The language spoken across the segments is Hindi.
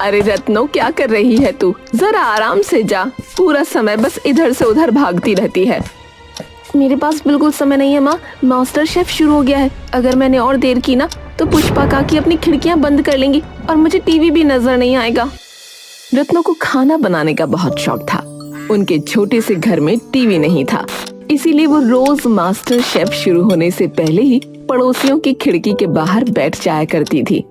अरे रत्नो, क्या कर रही है तू? जरा आराम से जा। पूरा समय बस इधर से उधर भागती रहती है। मेरे पास बिल्कुल समय नहीं है माँ। मास्टर शेफ शुरू हो गया है। अगर मैंने और देर की ना तो पुष्पा काकी अपनी खिड़कियाँ बंद कर लेंगी और मुझे टीवी भी नजर नहीं आएगा। रत्नो को खाना बनाने का बहुत शौक था। उनके छोटे से घर में टीवी नहीं था, इसीलिए वो रोज मास्टर शेफ शुरू होने से पहले ही पड़ोसियों की खिड़की के बाहर बैठ जाया करती थी।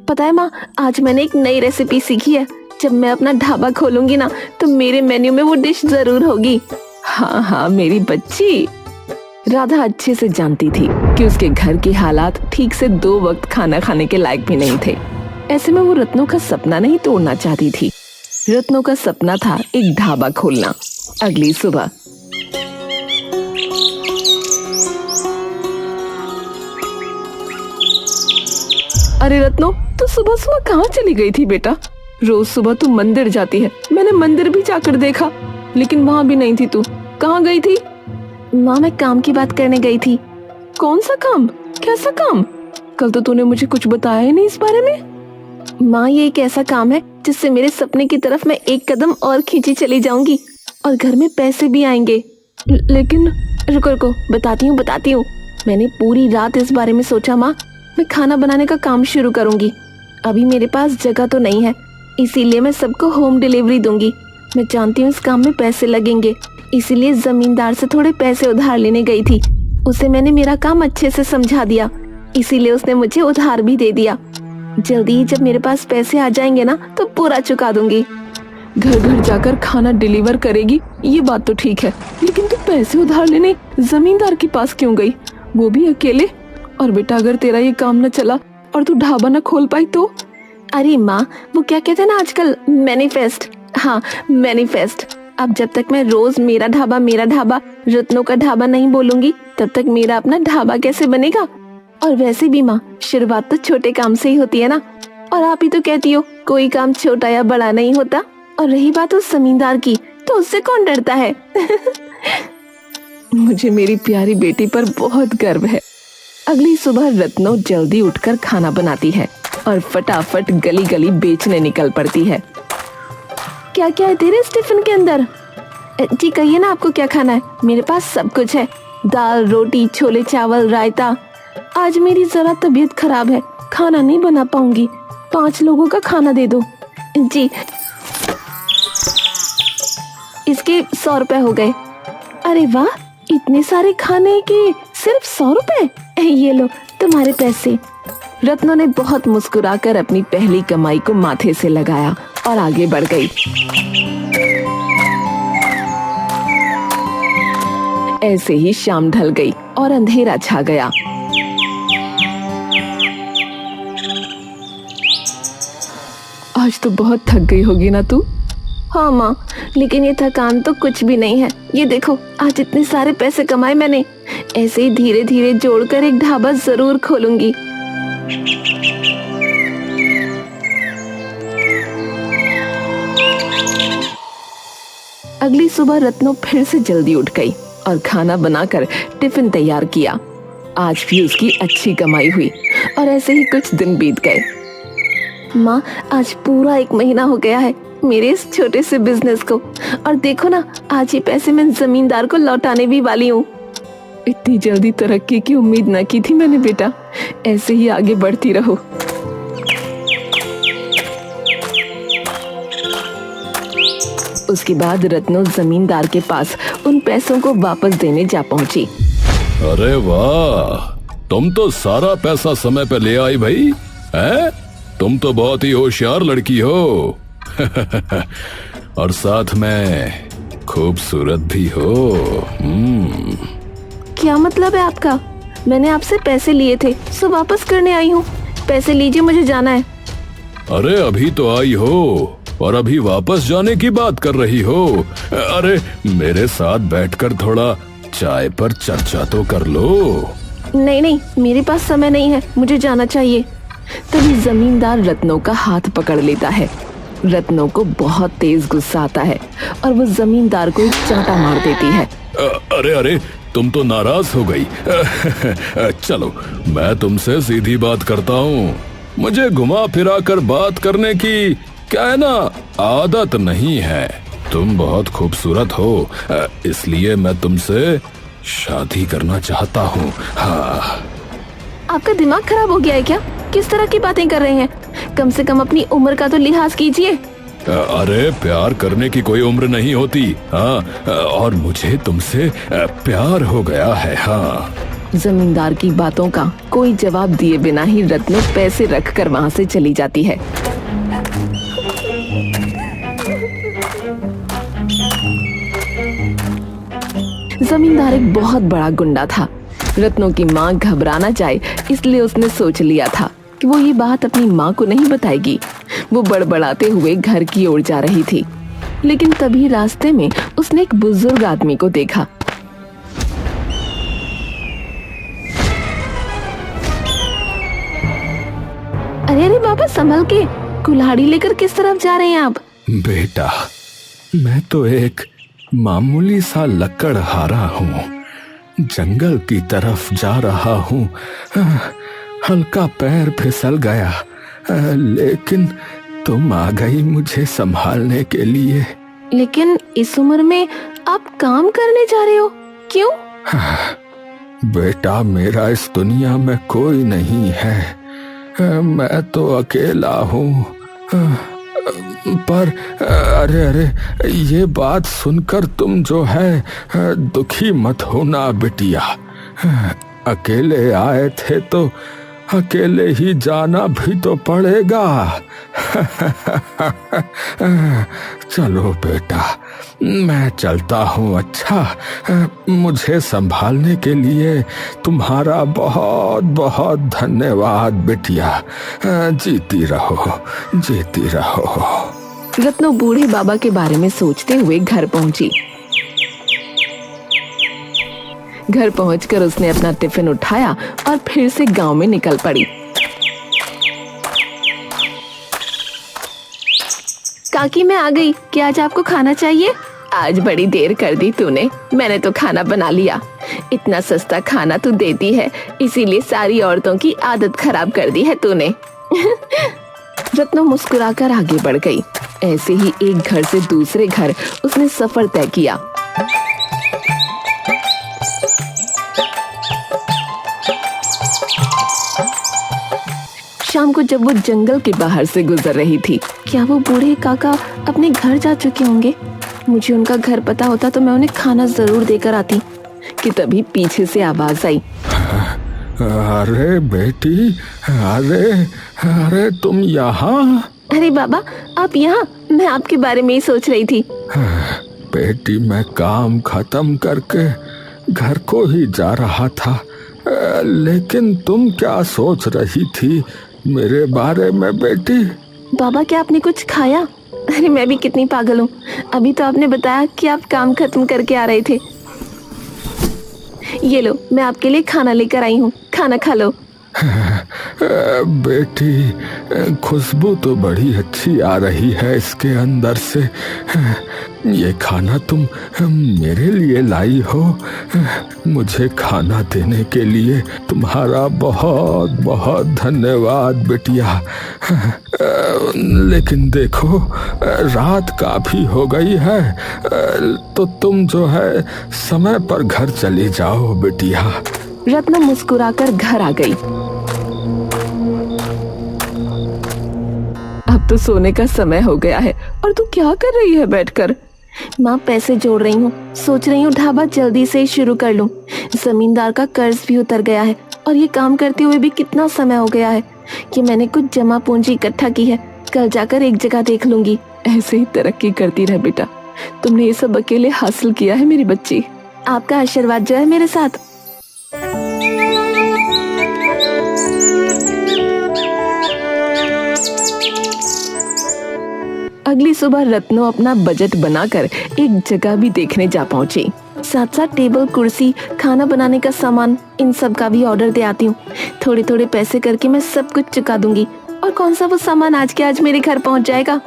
पता है माँ, आज मैंने एक नई रेसिपी सीखी है। जब मैं अपना ढाबा खोलूंगी ना तो मेरे मेन्यू में वो डिश जरूर होगी। हाँ हाँ मेरी बच्ची। राधा अच्छे से जानती थी कि उसके घर के हालात ठीक से 2 वक्त खाना खाने के लायक भी नहीं थे। ऐसे में वो रत्नो का सपना नहीं तोड़ना चाहती थी। रत्नो का सपना था एक ढाबा खोलना। अगली सुबह अरे रत्नो, तू सुबह सुबह कहाँ चली गई थी बेटा? रोज सुबह तू मंदिर जाती है। मैंने मंदिर भी जाकर देखा, लेकिन वहाँ भी नहीं थी तू। कहाँ गई थी? माँ, मैं काम की बात करने गई थी। कौन सा काम? कैसा काम? कल तो तूने मुझे कुछ बताया ही नहीं इस बारे में। माँ, ये एक ऐसा काम है जिससे मेरे सपने की तरफ मैं एक कदम और खींची चली जाऊंगी और घर में पैसे भी आएंगे। लेकिन रुको रुको, बताती हूँ। मैंने पूरी रात इस बारे में सोचा माँ। मैं खाना बनाने का काम शुरू करूंगी। अभी मेरे पास जगह तो नहीं है, इसीलिए मैं सबको होम डिलीवरी दूंगी। मैं जानती हूँ इस काम में पैसे लगेंगे, इसीलिए जमींदार से थोड़े पैसे उधार लेने गई थी। उसे मैंने मेरा काम अच्छे से समझा दिया, इसीलिए उसने मुझे उधार भी दे दिया। जल्दी ही जब मेरे पास पैसे आ जाएंगे ना तो पूरा चुका दूंगी। घर घर जाकर खाना डिलीवर करेगी, ये बात तो ठीक है, लेकिन तू पैसे उधार लेने जमींदार के पास क्यों गई, वो भी अकेले? और बेटा, अगर तेरा ये काम न चला और तू ढाबा न खोल पाई तो? अरे माँ, वो क्या कहते हैं ना आजकल, मैनिफेस्ट। हाँ, मैनिफेस्ट। अब जब तक मैं रोज मेरा ढाबा रत्नों का ढाबा नहीं बोलूंगी, तब तक मेरा अपना ढाबा कैसे बनेगा? और वैसे भी माँ, शुरुआत तो छोटे काम से ही होती है ना। और आप ही तो कहती हो कोई काम छोटा या बड़ा नहीं होता। और रही बात उस जमींदार की, तो उससे कौन डरता है? मुझे मेरी प्यारी बेटी पर बहुत गर्व है। अगली सुबह रत्नो जल्दी उठकर खाना बनाती है और फटाफट गली गली बेचने निकल पड़ती है। क्या क्या है तेरे इस टिफिन के अंदर? जी कहिए ना, आपको क्या खाना है? मेरे पास सब कुछ है, दाल, रोटी, छोले चावल, रायता। आज मेरी जरा तबीयत खराब है, खाना नहीं बना पाऊंगी। 5 लोगों का खाना दे दो। जी, इसके 100 रुपए हो गए। अरे वाह, इतने सारे खाने के सिर्फ 100 रुपए? ये लो तुम्हारे पैसे। रत्नो ने बहुत मुस्कुराकर अपनी पहली कमाई को माथे से लगाया और आगे बढ़ गई। ऐसे ही शाम ढल गई और अंधेरा छा गया। आज तो बहुत थक गई होगी ना तू? हाँ माँ, लेकिन ये थकान तो कुछ भी नहीं है। ये देखो, आज इतने सारे पैसे कमाए मैंने। ऐसे ही धीरे धीरे जोड़कर एक ढाबा जरूर खोलूंगी। अगली सुबह रत्नो फिर से जल्दी उठ गई और खाना बनाकर टिफिन तैयार किया। आज भी उसकी अच्छी कमाई हुई और ऐसे ही कुछ दिन बीत गए। माँ, आज पूरा 1 महीना हो गया है मेरे इस छोटे से बिजनेस को, और देखो ना, आज ये पैसे मैं जमींदार को लौटाने भी वाली हूँ। इतनी जल्दी तरक्की की उम्मीद न की थी मैंने बेटा। ऐसे ही आगे बढ़ती रहो। उसके बाद रत्नो जमींदार के पास उन पैसों को वापस देने जा पहुंची। अरे वाह, तुम तो सारा पैसा समय पे ले आई भाई। हैं? तुम तो बहुत ही होशियार लड़की हो। और साथ में खूबसूरत भी हो। क्या मतलब है आपका? मैंने आपसे पैसे लिए थे, सो वापस करने आई हूँ। पैसे लीजिए, मुझे जाना है। अरे अभी तो आई हो और अभी वापस जाने की बात कर रही हो? अरे मेरे साथ बैठकर थोड़ा चाय पर चर्चा तो कर लो। नहीं, मेरे पास समय नहीं है, मुझे जाना चाहिए। तभी जमींदार रत्नो का हाथ पकड़ लेता है। रत्नो को बहुत तेज गुस्सा आता है और वो जमींदार को एक चांटा मार देती है। अरे तुम तो नाराज हो गई। चलो, मैं तुमसे सीधी बात करता हूँ। मुझे घुमा फिरा कर बात करने की क्या है ना, आदत नहीं है। तुम बहुत खूबसूरत हो, इसलिए मैं तुमसे शादी करना चाहता हूँ। हाँ। आपका दिमाग खराब हो गया है क्या? किस तरह की बातें कर रहे हैं? कम से कम अपनी उम्र का तो लिहाज कीजिए। अरे प्यार करने की कोई उम्र नहीं होती। हाँ, और मुझे तुमसे प्यार हो गया है। हाँ। जमींदार की बातों का कोई जवाब दिए बिना ही रत्नो पैसे रखकर वहाँ से चली जाती है। जमींदार एक बहुत बड़ा गुंडा था। रत्नो की माँ घबरा ना जाए इसलिए उसने सोच लिया था कि वो ये बात अपनी माँ को नहीं बताएगी। वो बड़बड़ाते हुए घर की ओर जा रही थी, लेकिन तभी रास्ते में उसने एक बुजुर्ग आदमी को देखा। अरे अरे बाबा, संभल के, कुल्हाड़ी लेकर किस तरफ जा रहे हैं आप? बेटा, मैं तो एक मामूली सा लकड़हारा हूँ, जंगल की तरफ जा रहा हूँ। हल्का पैर फिसल गया, लेकिन तुम आ गई मुझे संभालने के लिए। लेकिन इस उम्र में आप काम करने जा रहे हो, क्यों? बेटा, मेरा इस दुनिया में कोई नहीं है, मैं तो अकेला हूँ। पर अरे अरे, ये बात सुनकर तुम जो है दुखी मत होना बिटिया। अकेले आए थे तो अकेले ही जाना भी तो पड़ेगा। चलो बेटा, मैं चलता हूँ। अच्छा, मुझे संभालने के लिए तुम्हारा बहुत बहुत धन्यवाद बिटिया। जीती रहो, जीती रहो। रत्नो बूढ़े बाबा के बारे में सोचते हुए घर पहुंची। घर पहुंचकर उसने अपना टिफिन उठाया और फिर से गांव में निकल पड़ी। काकी, मैं आ गई। क्या आज आपको खाना चाहिए? आज बड़ी देर कर दी तूने, मैंने तो खाना बना लिया। इतना सस्ता खाना तू देती है, इसीलिए सारी औरतों की आदत खराब कर दी है तूने। रत्नो मुस्कुराकर आगे बढ़ गई। ऐसे ही एक घर से दूसरे घर उसने सफर तय किया। शाम को जब वो जंगल के बाहर से गुजर रही थी, क्या वो बूढ़े काका अपने घर जा चुके होंगे? मुझे उनका घर पता होता तो मैं उन्हें खाना जरूर देकर आती। कि तभी पीछे से आवाज आई। अरे बेटी, अरे अरे तुम यहाँ? अरे बाबा, आप यहाँ? मैं आपके बारे में ही सोच रही थी। बेटी, मैं काम खत्म करके घर को ही जा रहा था, लेकिन तुम क्या सोच रही थी मेरे बारे में बेटी? बाबा, क्या आपने कुछ खाया? अरे मैं भी कितनी पागल हूँ, अभी तो आपने बताया कि आप काम खत्म करके आ रहे थे। ये लो, मैं आपके लिए खाना लेकर आई हूँ, खाना खा लो। बेटी, खुशबू तो बड़ी अच्छी आ रही है इसके अंदर से। ये खाना तुम मेरे लिए लाई हो? मुझे खाना देने के लिए तुम्हारा बहुत बहुत धन्यवाद बिटिया। लेकिन देखो, रात काफी हो गई है, तो तुम जो है समय पर घर चली जाओ बिटिया। रत्ना मुस्कुराकर घर आ गई। अब तो सोने का समय हो गया है और तू क्या कर रही है बैठकर? माँ, पैसे जोड़ रही हूँ, सोच रही हूँ ढाबा जल्दी से ही शुरू कर लूँ। जमींदार का कर्ज भी उतर गया है और ये काम करते हुए भी कितना समय हो गया है कि मैंने कुछ जमा पूंजी इकट्ठा की है। कल जाकर एक जगह देख लूंगी। ऐसे ही तरक्की करती रह बेटा, तुमने ये सब अकेले हासिल किया है मेरी बच्ची। आपका आशीर्वाद जो है मेरे साथ। अगली सुबह रत्नो अपना बजट बनाकर एक जगह भी देखने जा पहुंची। साथ साथ टेबल, कुर्सी, खाना बनाने का सामान, इन सब का भी ऑर्डर दे आती हूँ। थोड़े थोड़े पैसे करके मैं सब कुछ चुका दूंगी। और कौन सा वो सामान आज के आज मेरे घर पहुंच जाएगा।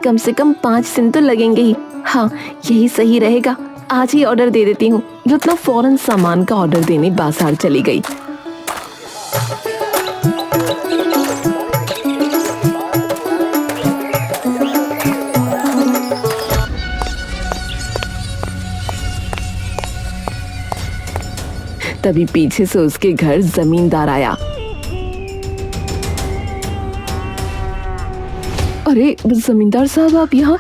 कम से कम 5 दिन तो लगेंगे ही। हाँ, यही सही रहेगा, आज ही ऑर्डर दे देती हूँ। रत्नो फौरन सामान का ऑर्डर देने बाजार चली गई। तभी पीछे से उसके घर जमींदार आया। अरे जमींदार साहब, आप यहाँ?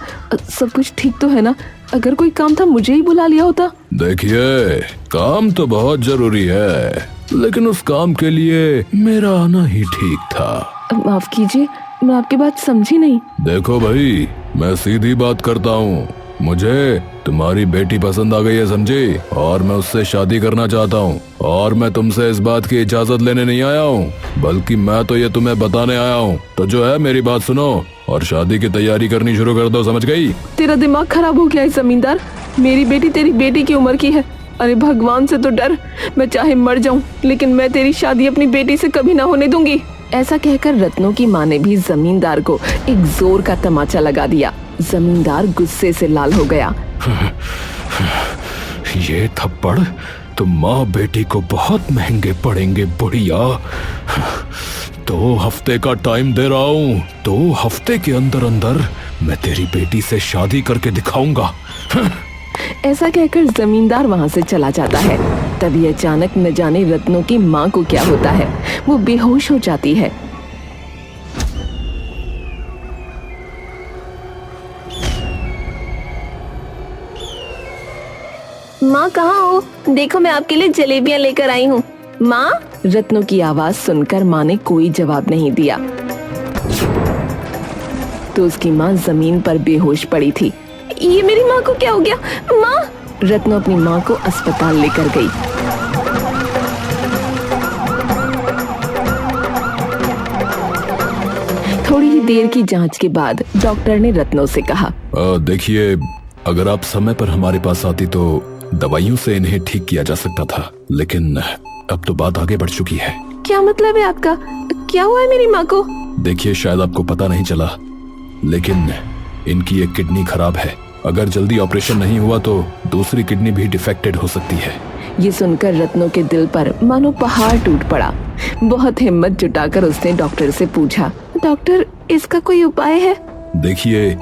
सब कुछ ठीक तो है ना? अगर कोई काम था मुझे ही बुला लिया होता। देखिए, काम तो बहुत जरूरी है, लेकिन उस काम के लिए मेरा आना ही ठीक था। माफ कीजिए, मैं आपकी बात समझी नहीं। देखो भाई, मैं सीधी बात करता हूँ। मुझे तुम्हारी बेटी पसंद आ गई है, समझी? और मैं उससे शादी करना चाहता हूँ। और मैं तुमसे इस बात की इजाजत लेने नहीं आया हूँ, बल्कि मैं तो ये तुम्हें बताने आया हूँ। तो जो है, मेरी बात सुनो और शादी की तैयारी करनी शुरू कर दो, समझ गई? तेरा दिमाग खराब हो गया है जमींदार। मेरी बेटी तेरी बेटी की उम्र की है। अरे भगवान से तो डर। मैं चाहे मर जाऊं, लेकिन मैं तेरी शादी अपनी बेटी से कभी ना होने दूंगी। ऐसा कहकर रत्नों की माँ ने भी जमींदार को एक जोर का तमाचा लगा दिया। जमींदार गुस्से से लाल हो गया। ये थप्पड़ तो माँ बेटी को बहुत महंगे पड़ेंगे बुढ़िया। 2 हफ्ते का टाइम दे रहा हूँ। 2 हफ्ते के अंदर अंदर मैं तेरी बेटी से शादी करके दिखाऊंगा। ऐसा कहकर जमींदार वहाँ से चला जाता है। तभी अचानक न जाने रत्नों की माँ को क्या होता है, वो बेहोश हो जाती है। माँ कहाँ हो? देखो, मैं आपके लिए जलेबियाँ लेकर आई हूँ। माँ? रत्नों की आवाज सुनकर माँ ने कोई जवाब नहीं दिया। तो उसकी माँ जमीन पर बेहोश पड़ी थी। ये मेरी माँ को क्या हो गया? माँ! रत्नो अपनी माँ को अस्पताल लेकर गई। थोड़ी ही देर की जांच के बाद डॉक्टर ने रत्नो से कहा, देखिए, अगर आप समय पर हमारे पास आती तो दवाइयों से इन्हें ठीक किया जा सकता था, लेकिन अब तो बात आगे बढ़ चुकी है। क्या मतलब है आपका? क्या हुआ है मेरी माँ को? देखिए, शायद आपको पता नहीं चला, लेकिन इनकी एक किडनी खराब है। अगर जल्दी ऑपरेशन नहीं हुआ तो दूसरी किडनी भी डिफेक्टेड हो सकती है। ये सुनकर रत्नों के दिल पर मानो पहाड़ टूट पड़ा। बहुत हिम्मत जुटाकर उसने डॉक्टर से पूछा, डॉक्टर, इसका कोई उपाय है? देखिए,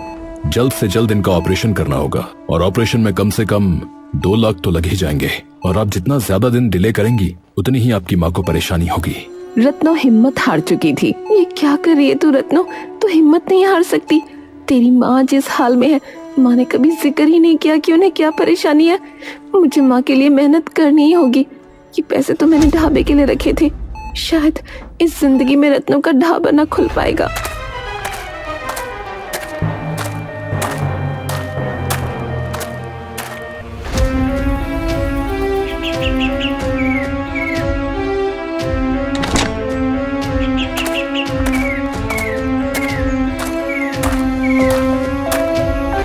जल्द से जल्द इनका ऑपरेशन करना होगा, और ऑपरेशन में कम से कम 2 लाख तो लग ही जाएंगे। और आप जितना ज्यादा दिन डिले करेंगी, उतनी ही आपकी माँ को परेशानी होगी। रत्नो हिम्मत हार चुकी थी। ये क्या कर रही है तू रत्नो? तू हिम्मत नहीं हार सकती। तेरी माँ जिस हाल में है, माँ ने कभी जिक्र ही नहीं किया कि उन्हें क्या परेशानी है। मुझे माँ के लिए मेहनत करनी ही होगी। ये पैसे तो मैंने ढाबे के लिए रखे थे। शायद इस जिंदगी में रत्नों का ढाबा ना खुल पाएगा।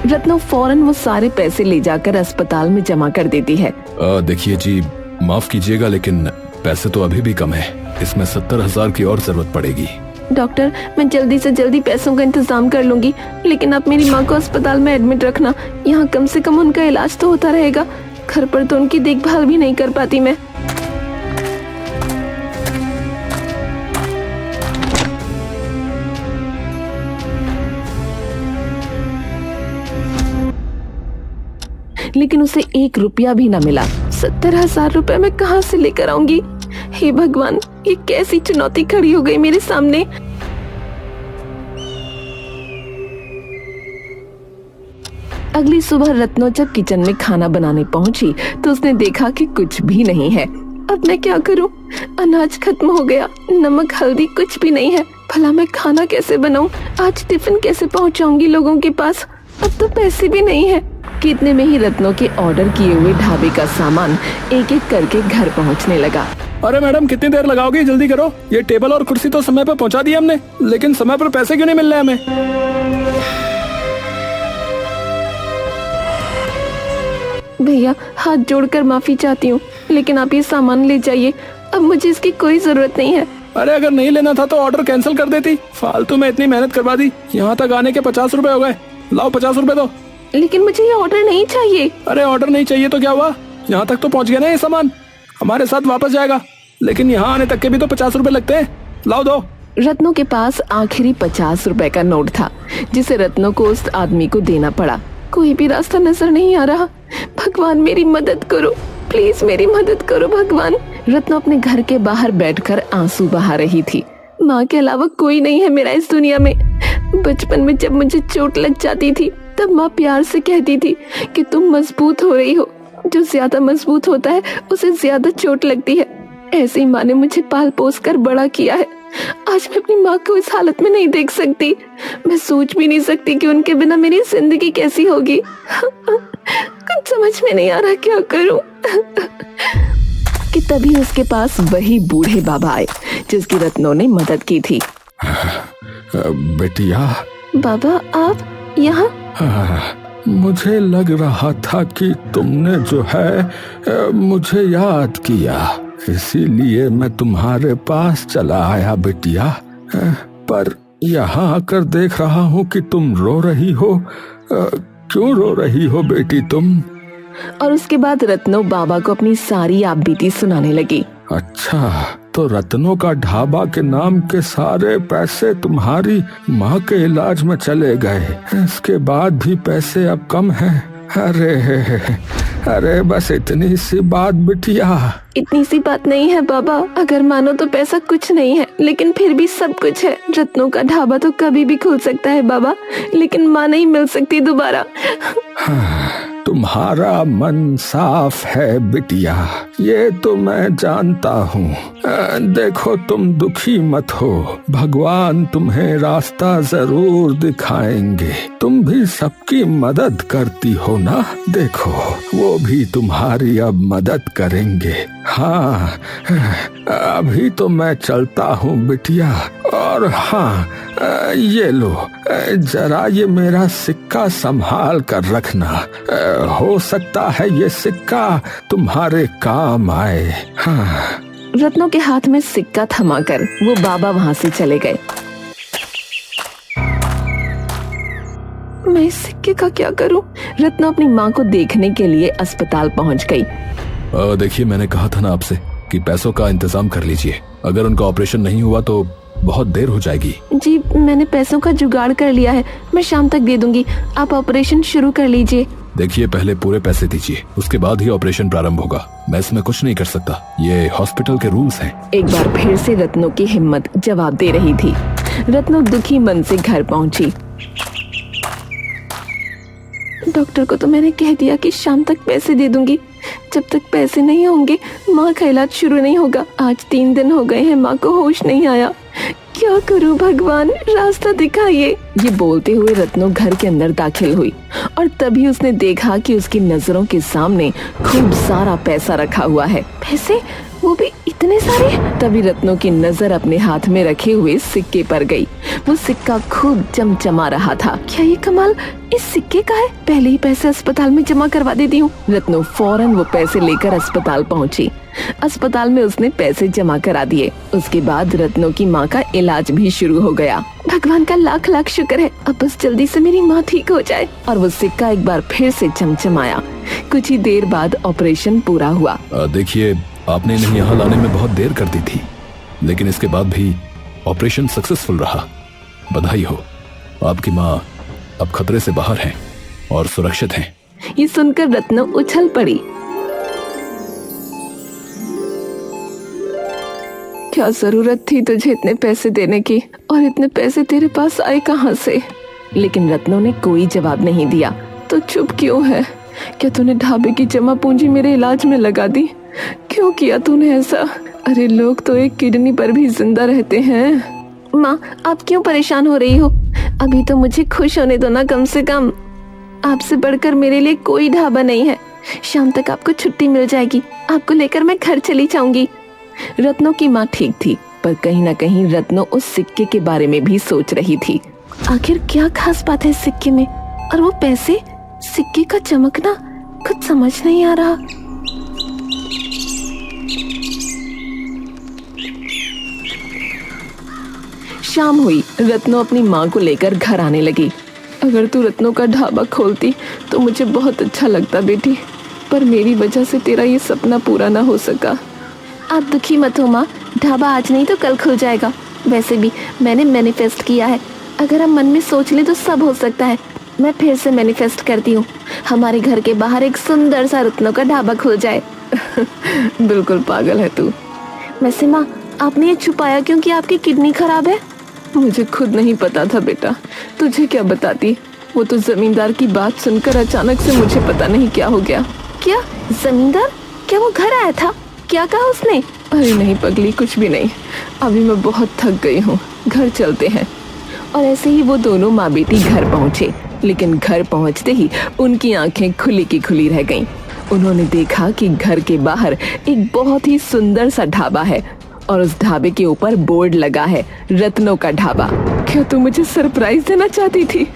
रत्नो फौरन वो सारे पैसे ले जाकर अस्पताल में जमा कर देती है। देखिए जी, माफ कीजिएगा, लेकिन पैसे तो अभी भी कम है। इसमें 70,000 की और जरूरत पड़ेगी। डॉक्टर, मैं जल्दी से जल्दी पैसों का इंतजाम कर लूंगी, लेकिन आप मेरी माँ को अस्पताल में एडमिट रखना। यहाँ कम से कम उनका इलाज तो होता रहेगा। घर पर तो उनकी देखभाल भी नहीं कर पाती मैं। लेकिन उसे 1 रुपया भी न मिला। 70,000 रुपए मैं कहाँ से लेकर आऊंगी? हे भगवान, ये कैसी चुनौती खड़ी हो गई मेरे सामने। अगली सुबह रत्नो जब किचन में खाना बनाने पहुंची तो उसने देखा कि कुछ भी नहीं है। अब मैं क्या करूं? अनाज खत्म हो गया, नमक हल्दी कुछ भी नहीं है। भला मैं खाना कैसे बनाऊं? आज टिफिन कैसे पहुंचाऊंगी लोगों के पास? अब तो पैसे भी नहीं है। कितने में ही रत्नों के ऑर्डर किए हुए ढाबे का सामान एक एक करके घर पहुंचने लगा। अरे मैडम, कितनी देर लगाओगी? जल्दी करो। ये टेबल और कुर्सी तो समय पर पहुंचा दी हमने, लेकिन समय पर पैसे क्यों नहीं मिल रहे हमें? भैया, हाथ जोड़कर माफी चाहती हूँ, लेकिन आप ये सामान ले जाइए। अब मुझे इसकी कोई जरूरत नहीं है। अरे अगर नहीं लेना था तो ऑर्डर कैंसिल कर देती। फालतू में इतनी मेहनत करवा दी। यहाँ तक आने के 50 रुपए हो गए। लाओ 50 रुपए दो। लेकिन मुझे ये ऑर्डर नहीं चाहिए। अरे ऑर्डर नहीं चाहिए तो क्या हुआ? यहाँ तक तो पहुँच गया ना ये सामान, हमारे साथ वापस जाएगा। लेकिन यहाँ आने तक के भी तो 50 रुपए लगते हैं। लाओ दो। रत्नों के पास आखिरी 50 रुपए का नोट था, जिसे रत्नों को उस आदमी को देना पड़ा। कोई भी रास्ता नजर नहीं आ रहा। भगवान मेरी मदद करो, प्लीज मेरी मदद करो भगवान। रत्नो अपने घर के बाहर बैठकर आंसू बहा रही थी। माँ के अलावा कोई नहीं है मेरा इस दुनिया में। बचपन में जब मुझे चोट लग जाती थी तब माँ प्यार से कहती थी कि तुम मजबूत हो रही हो, जो ज्यादा मजबूत होता है उसे ज्यादा चोट लगती है। ऐसे ही माँ ने मुझे पाल पोस कर बड़ा किया है। आज मैं अपनी माँ को इस हालत में नहीं देख सकती। मैं सोच भी नहीं सकती कि उनके बिना मेरी जिंदगी कैसी होगी। कुछ समझ में नहीं आ रहा क्या करूं। कि तभी उसके पास वही बूढ़े बाबा आए जिसकी रत्नो ने मदद की थी। बेटिया। बाबा आप यहाँ? मुझे लग रहा था कि तुमने जो है मुझे याद किया, इसीलिए मैं तुम्हारे पास चला आया बेटिया। पर यहाँ आकर देख रहा हूँ कि तुम रो रही हो। क्यों रो रही हो बेटी तुम? और उसके बाद रत्नो बाबा को अपनी सारी आपबीती सुनाने लगी। अच्छा, तो रत्नों का ढाबा के नाम के सारे पैसे तुम्हारी माँ के इलाज में चले गए। इसके बाद भी पैसे अब कम हैं। अरे बस इतनी सी बात बिटिया। इतनी सी बात नहीं है बाबा, अगर मानो तो पैसा कुछ नहीं है, लेकिन फिर भी सब कुछ है। रत्नों का ढाबा तो कभी भी खुल सकता है बाबा, लेकिन माँ नहीं मिल सकती दोबारा। तुम्हारा मन साफ है बिटिया, ये तो मैं जानता हूँ। देखो तुम दुखी मत हो, भगवान तुम्हें रास्ता जरूर दिखाएंगे। तुम भी सबकी मदद करती हो ना, देखो वो भी तुम्हारी अब मदद करेंगे। हाँ, अभी तो मैं चलता हूँ बिटिया। और हाँ, ये लो, जरा ये मेरा सिक्का संभाल कर रखना। हो सकता है ये सिक्का तुम्हारे काम आए। हाँ। रत्नों के हाथ में सिक्का थमाकर वो बाबा वहाँ से चले गए। मैं इस सिक्के का क्या करूं? रत्नो अपनी माँ को देखने के लिए अस्पताल पहुँच गई। देखिए, मैंने कहा था ना आपसे कि पैसों का इंतजाम कर लीजिए। अगर उनका ऑपरेशन नहीं हुआ तो बहुत देर हो जाएगी। जी, मैंने पैसों का जुगाड़ कर लिया है, मैं शाम तक दे दूंगी। आप ऑपरेशन शुरू कर लीजिए। देखिए, पहले पूरे पैसे दीजिए, उसके बाद ही ऑपरेशन प्रारंभ होगा। मैं इसमें कुछ नहीं कर सकता, ये हॉस्पिटल के रूल्स हैं। एक बार फिर से रत्नो की हिम्मत जवाब दे रही थी। रत्नो दुखी मन से घर पहुंची। डॉक्टर को तो मैंने कह दिया कि शाम तक पैसे दे दूंगी। जब तक पैसे नहीं होंगे माँ का इलाज शुरू नहीं होगा। आज 3 दिन हो गए हैं, माँ को होश नहीं आया। क्या करूं भगवान, रास्ता दिखाइए। ये बोलते हुए रत्नो घर के अंदर दाखिल हुई और तभी उसने देखा कि उसकी नजरों के सामने खूब सारा पैसा रखा हुआ है। पैसे, वो भी इतने सारे। तभी रत्नो की नजर अपने हाथ में रखे हुए सिक्के पर गई। वो सिक्का खूब चमचमा रहा था। क्या ये कमाल इस सिक्के का है? पहले ही पैसे अस्पताल में जमा करवा देती हूँ। रत्नो फौरन वो पैसे लेकर अस्पताल पहुँची। अस्पताल में उसने पैसे जमा करा दिए। उसके बाद रत्नो की माँ का इलाज भी शुरू हो गया। भगवान का लाख लाख शुक्र है, अब बस जल्दी से मेरी माँ ठीक हो जाए। और वो सिक्का एक बार फिर से चमचमाया। कुछ ही देर बाद ऑपरेशन पूरा हुआ। देखिए, आपने इन्हें यहाँ लाने में बहुत देर कर दी थी, लेकिन इसके बाद भी ऑपरेशन सक्सेसफुल रहा। बधाई हो, आपकी माँ अब खतरे से बाहर हैं और सुरक्षित हैं। ये सुनकर रत्नो उछल पड़ी। क्या जरूरत थी तुझे इतने पैसे देने की, और इतने पैसे तेरे पास आए कहाँ से? लेकिन रत्नो ने कोई जवाब नहीं दिया। तो चुप क्यों है? क्या तूने ढाबे की जमा पूंजी मेरे इलाज में लगा दी? क्यों किया तूने ऐसा? अरे लोग तो एक किडनी पर भी जिंदा रहते हैं। माँ, आप क्यों परेशान हो रही हो? अभी तो मुझे खुश होने दो ना, कम से कम। आपसे बढ़कर मेरे लिए कोई ढाबा नहीं है। शाम तक आपको छुट्टी मिल जाएगी, आपको लेकर मैं घर चली जाऊंगी। रत्नो की माँ ठीक थी, पर कहीं न कहीं रत्नो उस सिक्के के बारे में भी सोच रही थी। आखिर क्या खास बात है इस सिक्के में? और वो पैसे, सिक्के का चमकना, कुछ समझ नहीं आ रहा। शाम हुई। रत्नो अपनी माँ को लेकर घर आने लगी। अगर तू रत्नो का ढाबा खोलती तो मुझे बहुत अच्छा लगता बेटी, पर मेरी वजह से तेरा ये सपना पूरा ना हो सका। आप दुखी मत हो माँ, ढाबा आज नहीं तो कल खुल जाएगा। वैसे भी मैंने मैनिफेस्ट किया है, अगर हम मन में सोच ले तो सब हो सकता है। मैं फिर से मैनिफेस्ट करती हूँ, हमारे घर के बाहर एक सुंदर सा रत्नो का ढाबा खुल जाए। बिल्कुल पागल है तू। वैसे माँ, आपने ये छुपाया क्योंकि आपकी किडनी खराब है? मुझे खुद नहीं पता था बेटा, तुझे क्या बताती। वो तो जमींदार की बात सुनकर अचानक से मुझे पता नहीं क्या हो गया। क्या जमींदार? क्या वो घर आया था? क्या कहा उसने? अरे नहीं पगली, कुछ भी नहीं। अभी मैं बहुत थक गई हूँ, घर चलते हैं। और ऐसे ही वो दोनों माँ बेटी घर पहुँचे, लेकिन घर पहुँचते ही उनकी आंखें खुली की खुली रह गईं। उन्होंने देखा कि घर के बाहर एक बहुत ही सुंदर सा ढाबा है और उस ढाबे के ऊपर बोर्ड लगा है, रत्नों का ढाबा। क्या तू मुझे सरप्राइज देना चाहती थी?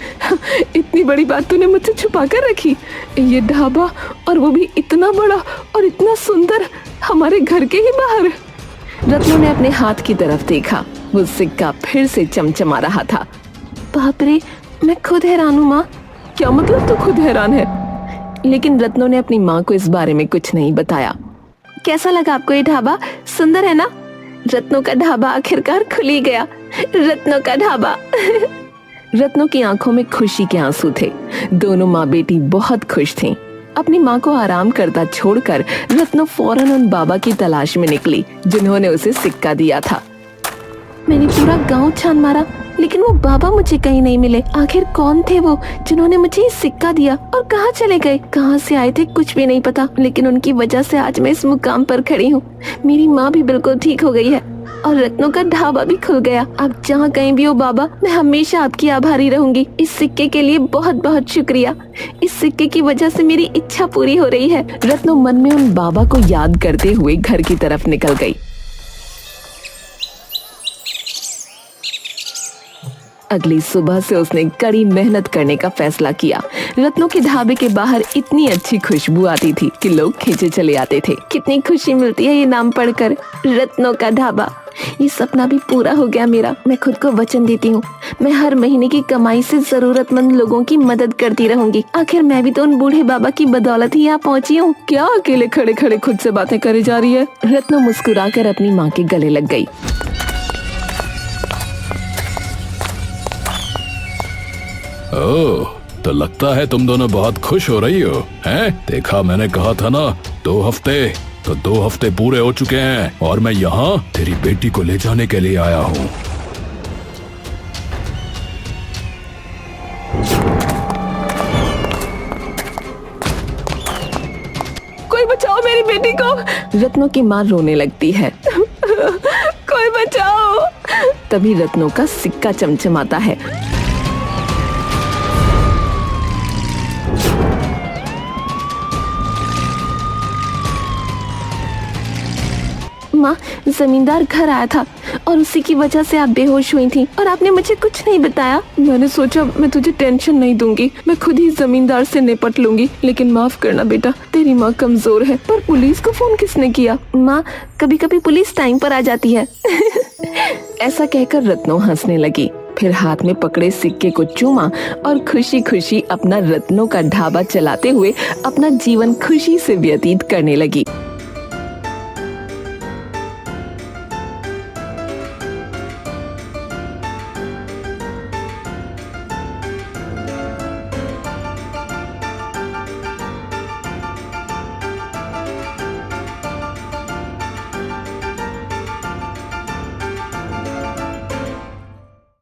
इतनी बड़ी बात तूने मुझसे छुपा कर रखी। ये ढाबा, और वो भी इतना बड़ा और इतना सुंदर, हमारे घर के ही बाहर। रत्नों ने अपने हाथ की तरफ देखा, वो सिक्का फिर से चमचमा रहा था। बाप रे, मैं खुद हैरान हूँ माँ। क्या मतलब तू खुद हैरान है? लेकिन रत्नों ने अपनी माँ को इस बारे में कुछ नहीं बताया। कैसा लगा आपको ये ढाबा? सुंदर है ना? रत्नों का ढाबा आखिरकार खुल ही गया। रत्नों का ढाबा। रत्नों की आंखों में खुशी के आंसू थे। दोनों माँ बेटी बहुत खुश थीं। अपनी माँ को आराम करता छोड़कर रत्नों फौरन उन बाबा की तलाश में निकली जिन्होंने उसे सिक्का दिया था। मैंने पूरा गांव छान मारा, लेकिन वो बाबा मुझे कहीं नहीं मिले। आखिर कौन थे वो जिन्होंने मुझे ये सिक्का दिया, और कहाँ चले गए? कहाँ से आए थे कुछ भी नहीं पता, लेकिन उनकी वजह से आज मैं इस मुकाम पर खड़ी हूँ। मेरी माँ भी बिल्कुल ठीक हो गई है और रत्नों का ढाबा भी खुल गया। आप जहाँ कहीं भी हो बाबा, मैं हमेशा आपकी आभारी रहूंगी। इस सिक्के के लिए बहुत बहुत शुक्रिया। इस सिक्के की वजह से मेरी इच्छा पूरी हो रही है। रत्नों मन में उन बाबा को याद करते हुए घर की तरफ निकल गई। अगली सुबह से उसने कड़ी मेहनत करने का फैसला किया। रत्नों के ढाबे के बाहर इतनी अच्छी खुशबू आती थी कि लोग खींचे चले आते थे। कितनी खुशी मिलती है ये नाम पढ़कर, रत्नों का ढाबा। ये सपना भी पूरा हो गया मेरा। मैं खुद को वचन देती हूँ, मैं हर महीने की कमाई से जरूरतमंद लोगों की मदद करती रहूंगी। आखिर मैं भी तो उन बूढ़े बाबा की बदौलत ही यहाँ पहुँची हूँ। क्या अकेले खड़े खड़े खुद से बातें करे जा रही है? रत्नों मुस्कुराकर अपनी माँ के गले लग गई। ओह, तो लगता है तुम दोनों बहुत खुश हो रही हो, हैं? देखा, मैंने कहा था ना, 2 हफ्ते पूरे हो चुके हैं और मैं यहाँ तेरी बेटी को ले जाने के लिए आया हूँ। कोई बचाओ मेरी बेटी को। रत्नों की माँ रोने लगती है। कोई बचाओ। तभी रत्नों का सिक्का चमचमाता है। माँ, जमींदार घर आया था और उसी की वजह से आप बेहोश हुई थी और आपने मुझे कुछ नहीं बताया। मैंने सोचा मैं तुझे टेंशन नहीं दूंगी, मैं खुद ही जमींदार से निपट लूंगी। लेकिन माफ करना बेटा, तेरी माँ कमजोर है। पर पुलिस को फोन किसने किया? माँ, कभी कभी पुलिस टाइम पर आ जाती है। ऐसा कहकर रत्नों हंसने लगी, फिर हाथ में पकड़े सिक्के को चूमा और खुशी खुशी अपना रत्नों का ढाबा चलाते हुए अपना जीवन खुशी से व्यतीत करने लगी।